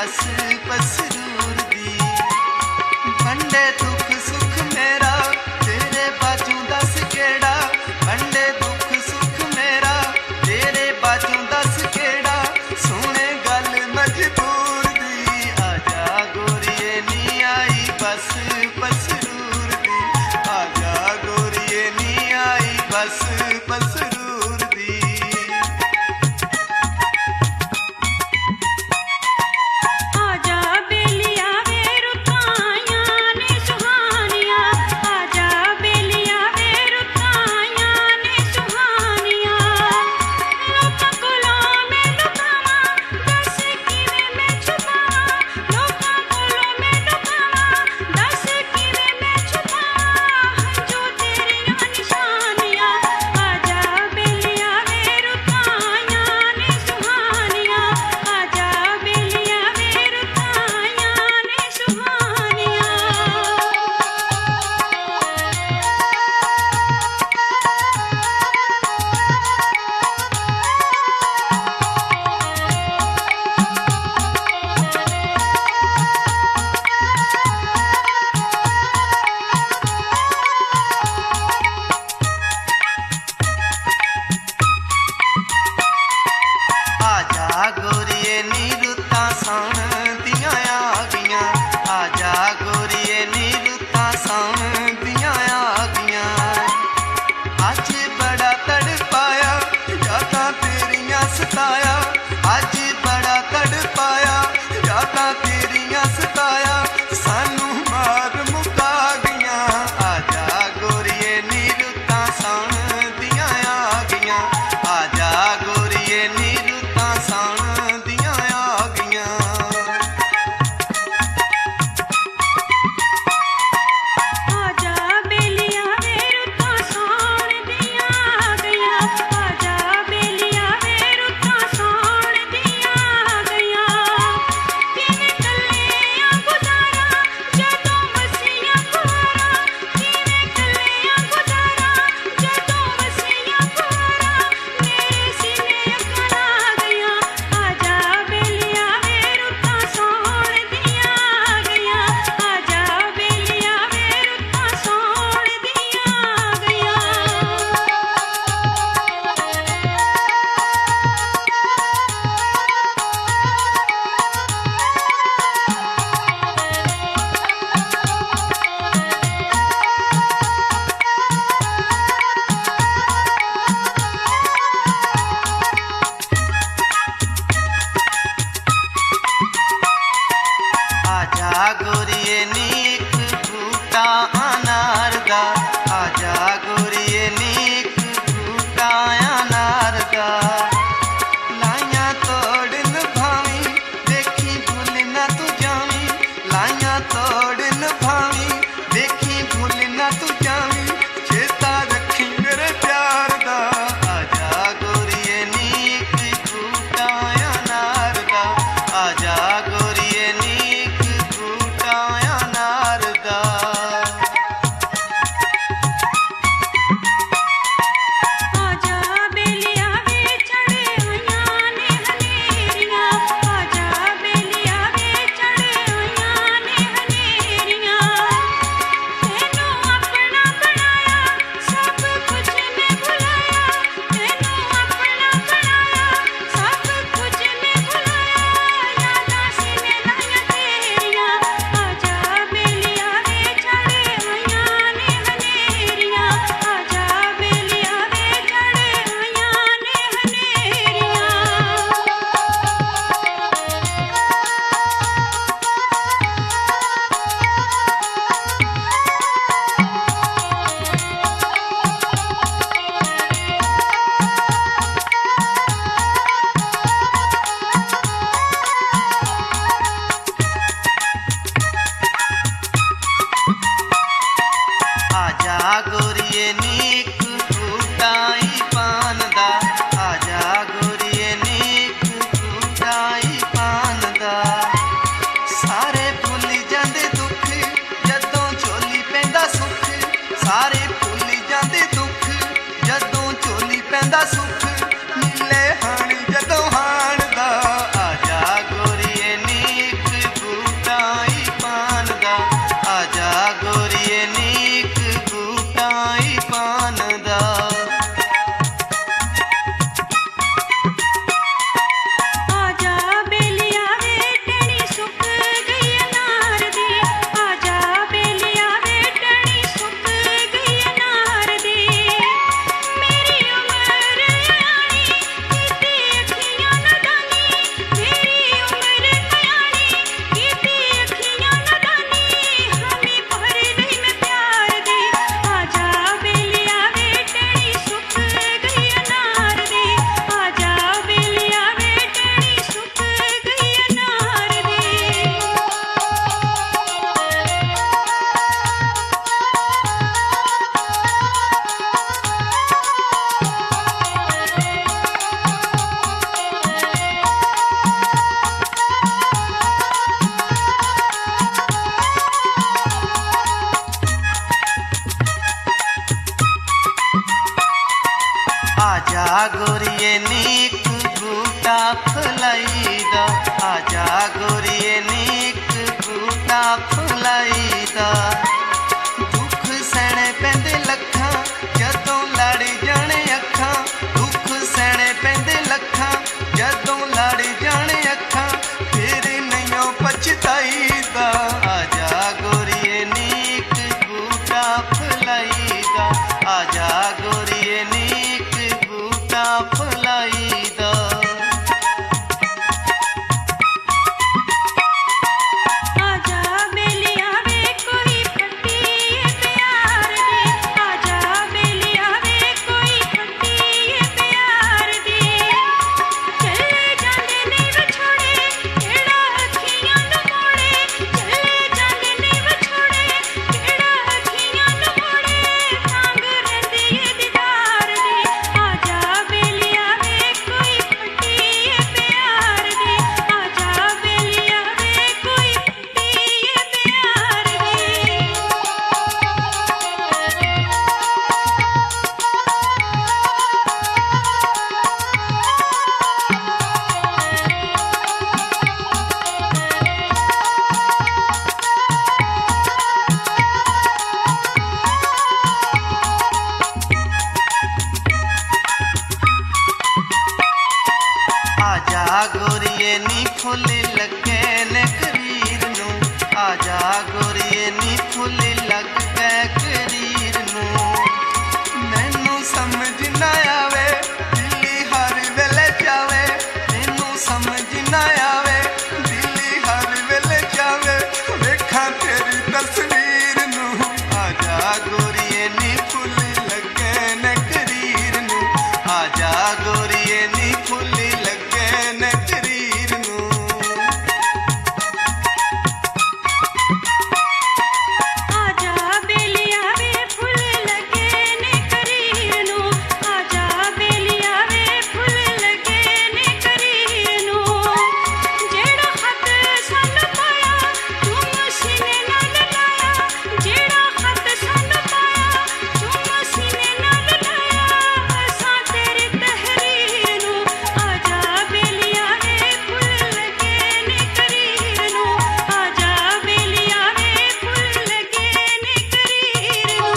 बस पसरूर दी। बंडे दुख सुख मेरा तेरे बाजू दस केड़ा, बंडे दुख सुख मेरा तेरे बाजू दस केड़ा, सुने गल मजबूर दी। आजा गोरिए नी आई बस पसरूर दी, आजा गोरिए नी आई बस पसरूर दी। आजा बेलिया वे रुताया ने सुहानिया, आजा बेलिया वे रुताया ने सुहानिया। लोकां कोलों मैं लुकावां दस किवें मैं छुपावां, लोकां कोलों मैं लुकावां दस किवें मैं छुपावां। जो तेरियां निशानियां आजा बेलिया वे रुताया ने सुहानिया, आजा बेलिया वे रुताया ने सुहानिया। आजा गोरिए नी रुतां सौण दियां आ गईयां, आजा गोरिए नी रुतां सौण दियां आ गईयां। अज बड़ा तड़पाया यादां तेरियां सताया, अज बड़ा तड़पाया यादां तेरियां सताया, सानू मार मुका गईयां। आजा गोरिए नी रुतां सौण दियां आ गईयां, आजा गोरिए नी रुतां सौण दियां आ गईयां। आजा बेलिया वे रुतां सौण दियां आ गईयां, आजा बेलिया वे रुतां सौण दियां आ गईयां। किवें कल्लियां गुजारा जदों वसियां खुआरा, किवें कल्लियां गुजारा जदों वसियां खुआरा, मेरे सीने अग्गां ला गईयां। आजा बेलिया वे रुतां सौण दियां आ गईयां, आजा बेलिया वे रुतां सौण दियां आ गईयां। आजा गोरिए नी एक बूटा अनार दा, आजा गोरिए नी एक बूटा अनार दा। लाइयां तोड़ भावी देखी भूल ना तू जावी, लाइयां तोड़ भावी देखी भूल ना तू जावी, चेता रखी मेरे प्यार दा। आजा गोरिए नी एक बूटा अनार दा, आजा गोरिए नी एक बूटा अनार फुल लगे ने करीर नू आजा गोरिए नी फुल लग गए करीर नू मैनू समझ ना आवे दिल्ली हर वेले जावे मैनू समझ ना आवे दिल्ली हर वेले जावे वेखा तेरी तस्वीर नू आजा गोरिए नी फुल लगे ने करीर नू आजा गोरिए नी फुल लगे ने करीर नू आजा बेलिया वे फुल लगे ने करीर नू आजा बेलिया वे फुल लगे ने करीर नू जेड़ा खत सन पाया तुम सीने नाल लाया जेड़ा खत सन पाया तुम सीने नाल लाया असां तेरी तहरीर नू आजा बेलिया वे फुल लगे ने करीर नू आजा बेलिया वे फुल लगे ने करीर नू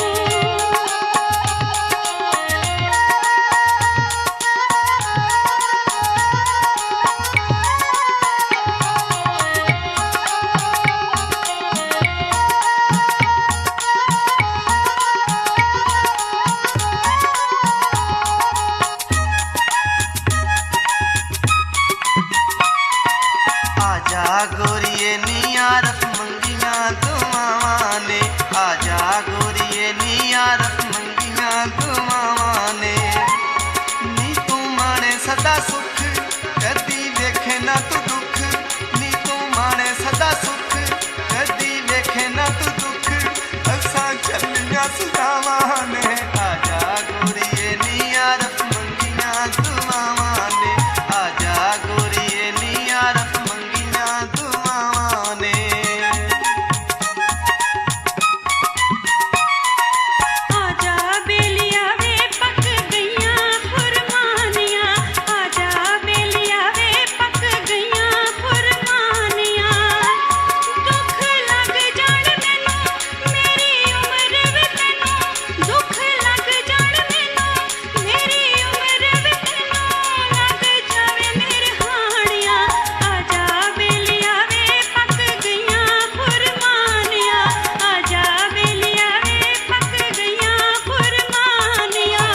आजा गोरिए नी आरफ मंगियां दुआवां ने आजा गोरिए नी आरफ मंगियां दुआवां ने नी तू माने सदा सुख कदी वेखे ना तू दुख नी तू माने सदा सुख कदी वेखे ना तू दुख असां चलियां सुदावां ने आजा गोरिए नी आरफ मंगियां दुआवां ने आजा गोरिए नी आरफ मंगियां दुआवां ने आजा बेलिया वे पक गईयां फुरमानियां आजा बेलिया वे पक गईयां फुरमानियां दुख लग जाण मैनू मेरी उम्र वे तैनू दुख लग जाण मैनू मेरी उम्र वे तैनू लग जावे मेरे हाणियां आजा बेलिया वे पक गईयां फुरमानियां आजा बेलिया वे पक गईयां फुरमानियां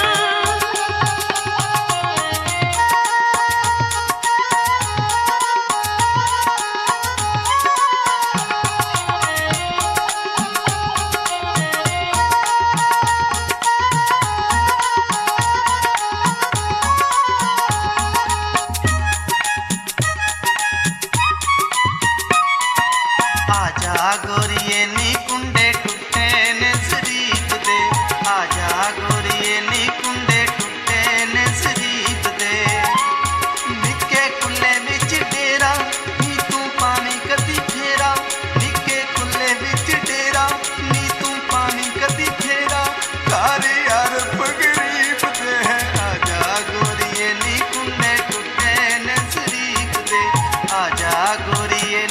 आजा गोरिए नी कुंडे टुटे ने शरीफ दे आजा गोरिए नी कुंडे टुटे ने शरीफ दे निक्के कुल्ले विच डेरा नी तू पानी कदी फेरा निक्के कुल्ले विच डेरा नी तू पानी कदी फेरा घर अरब गरीब दे आजा गोरिए नी कुंडे टुटे ने शरीफ दे आजा गोरिए